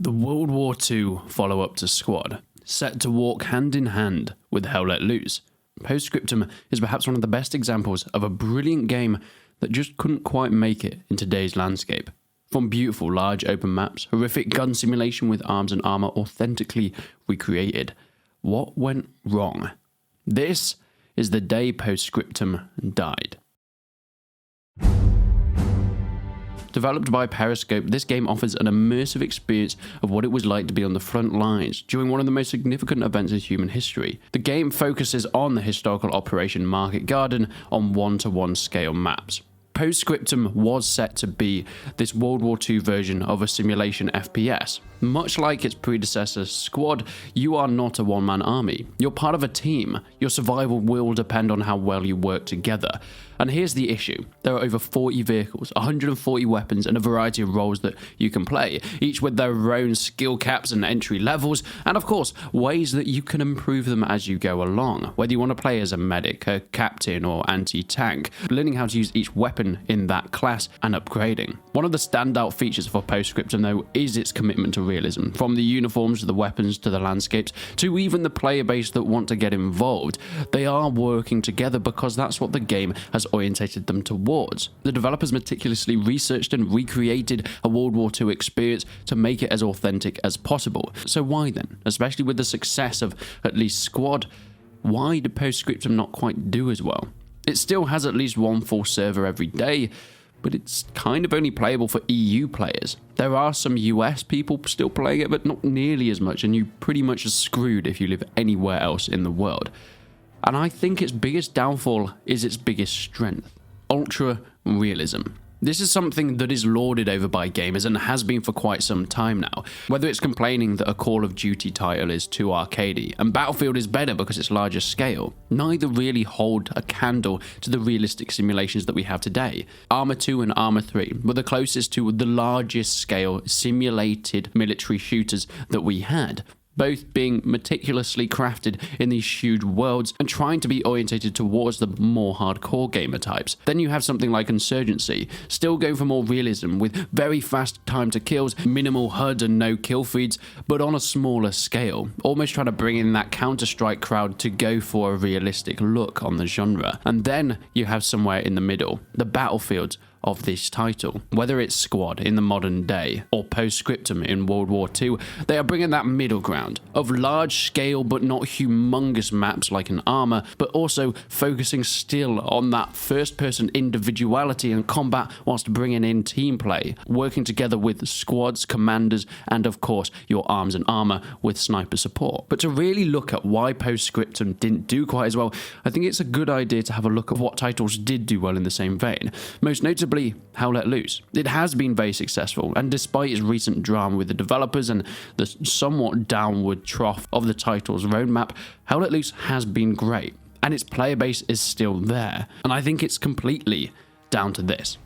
The World War II follow-up to Squad, set to walk hand in hand with Hell Let Loose, Post Scriptum is perhaps one of the best examples of a brilliant game that just couldn't quite make it in today's landscape. From beautiful large open maps, horrific gun simulation with arms and armor authentically recreated, what went wrong? This is the day Post Scriptum died. Developed by Periscope, this game offers an immersive experience of what it was like to be on the front lines during one of the most significant events in human history. The game focuses on the historical Operation Market Garden on one-to-one scale maps. Post Scriptum was set to be this World War II version of a simulation FPS. Much like its predecessor Squad, you are not a one-man army. You're part of a team. Your survival will depend on how well you work together. And here's the issue. There are over 40 vehicles, 140 weapons, and a variety of roles that you can play, each with their own skill caps and entry levels, and of course, ways that you can improve them as you go along, whether you want to play as a medic, a captain, or anti-tank, learning how to use each weapon in that class and upgrading. One of the standout features for Post Scriptum, though, is its commitment to realism, from the uniforms to the weapons to the landscapes, to even the player base that want to get involved. They are working together because that's what the game has orientated them towards. The developers meticulously researched and recreated a World War II experience to make it as authentic as possible. So why then, especially with the success of at least Squad, why did Post Scriptum not quite do as well? It still has at least one full server every day, but it's kind of only playable for EU players. There are some US people still playing it, but not nearly as much, and you pretty much are screwed if you live anywhere else in the world. And I think its biggest downfall is its biggest strength: ultra realism. This is something that is lauded over by gamers and has been for quite some time now. Whether it's complaining that a Call of Duty title is too arcadey and Battlefield is better because it's larger scale, neither really hold a candle to the realistic simulations that we have today. Arma 2 and Arma 3 were the closest to the largest scale simulated military shooters that we had, both being meticulously crafted in these huge worlds and trying to be orientated towards the more hardcore gamer types. Then you have something like Insurgency, still going for more realism with very fast time to kills, minimal HUD and no kill feeds, but on a smaller scale, almost trying to bring in that Counter-Strike crowd to go for a realistic look on the genre. And then you have somewhere in the middle, the Battlefields of this title. Whether it's Squad in the modern day or Post Scriptum in World War II, they are bringing that middle ground of large scale but not humongous maps like an Arma, but also focusing still on that first person individuality and combat whilst bringing in team play, working together with squads, commanders, and of course your arms and armor with sniper support. But to really look at why Post Scriptum didn't do quite as well, I think it's a good idea to have a look at what titles did do well in the same vein. Most notably, Hell Let Loose. It has been very successful, and despite its recent drama with the developers and the somewhat downward trough of the title's roadmap, Hell Let Loose has been great, and its player base is still there. And I think it's completely down to this: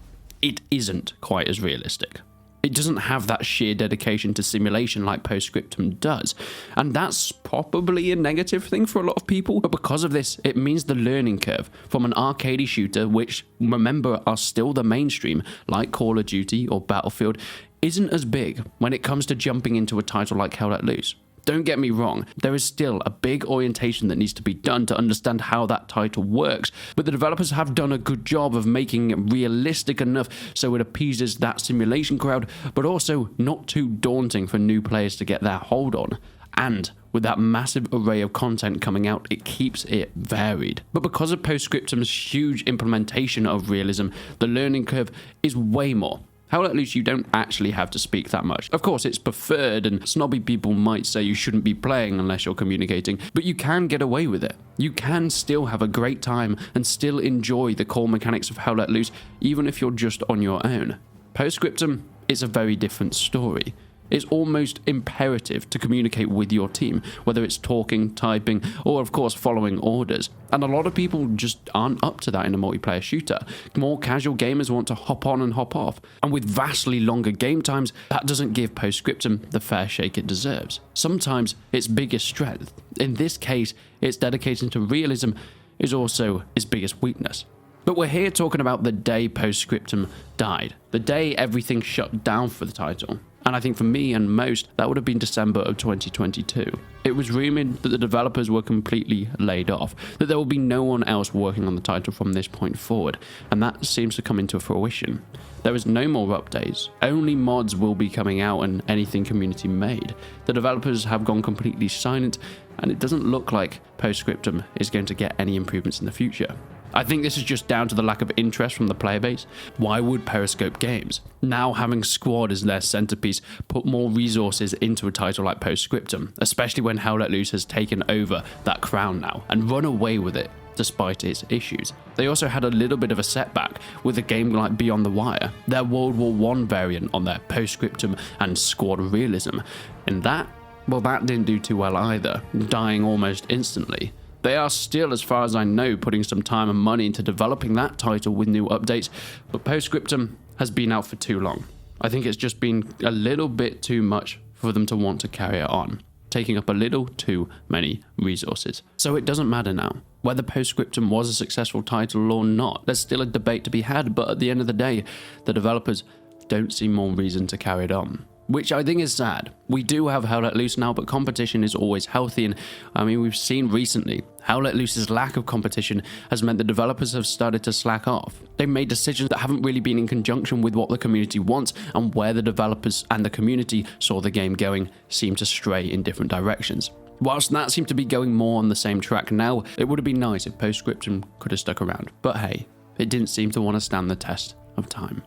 it isn't quite as realistic. It doesn't have that sheer dedication to simulation like Post Scriptum does, and that's probably a negative thing for a lot of people, but because of this, it means the learning curve from an arcade shooter, which, remember, are still the mainstream, like Call of Duty or Battlefield, isn't as big when it comes to jumping into a title like Hell Let Loose. Don't get me wrong, there is still a big orientation that needs to be done to understand how that title works, but the developers have done a good job of making it realistic enough so it appeases that simulation crowd, but also not too daunting for new players to get their hold on. And with that massive array of content coming out, it keeps it varied. But because of Post Scriptum's huge implementation of realism, the learning curve is way more. Hell Let Loose, you don't actually have to speak that much. Of course, it's preferred, and snobby people might say you shouldn't be playing unless you're communicating, but you can get away with it. You can still have a great time and still enjoy the core mechanics of Hell Let Loose, even if you're just on your own. Post Scriptum is a very different story. It's almost imperative to communicate with your team, whether it's talking, typing, or of course following orders. And a lot of people just aren't up to that in a multiplayer shooter. More casual gamers want to hop on and hop off. And with vastly longer game times, that doesn't give Post Scriptum the fair shake it deserves. Sometimes its biggest strength, in this case, its dedication to realism, is also its biggest weakness. But we're here talking about the day Post Scriptum died, the day everything shut down for the title. And I think for me and most, that would have been December of 2022. It was rumored that the developers were completely laid off, that there will be no one else working on the title from this point forward, and that seems to come into fruition. There is no more updates, only mods will be coming out and anything community made. The developers have gone completely silent, and it doesn't look like Post Scriptum is going to get any improvements in the future. I think this is just down to the lack of interest from the player base. Why would Periscope Games, now having Squad as their centerpiece, put more resources into a title like Post Scriptum, especially when Hell Let Loose has taken over that crown now and run away with it despite its issues? They also had a little bit of a setback with a game like Beyond the Wire, their World War I variant on their Post Scriptum and Squad realism, and that didn't do too well either, dying almost instantly. They are still, as far as I know, putting some time and money into developing that title with new updates, but Post Scriptum has been out for too long. I think it's just been a little bit too much for them to want to carry it on, taking up a little too many resources. So it doesn't matter now whether Post Scriptum was a successful title or not. There's still a debate to be had, but at the end of the day, the developers don't see more reason to carry it on, which I think is sad. We do have Hell Let Loose now, but competition is always healthy, and we've seen recently Hell Let Loose's lack of competition has meant the developers have started to slack off. They've made decisions that haven't really been in conjunction with what the community wants, and where the developers and the community saw the game going seem to stray in different directions. Whilst that seemed to be going more on the same track now, it would have been nice if Post Scriptum could have stuck around, but hey, it didn't seem to want to stand the test of time.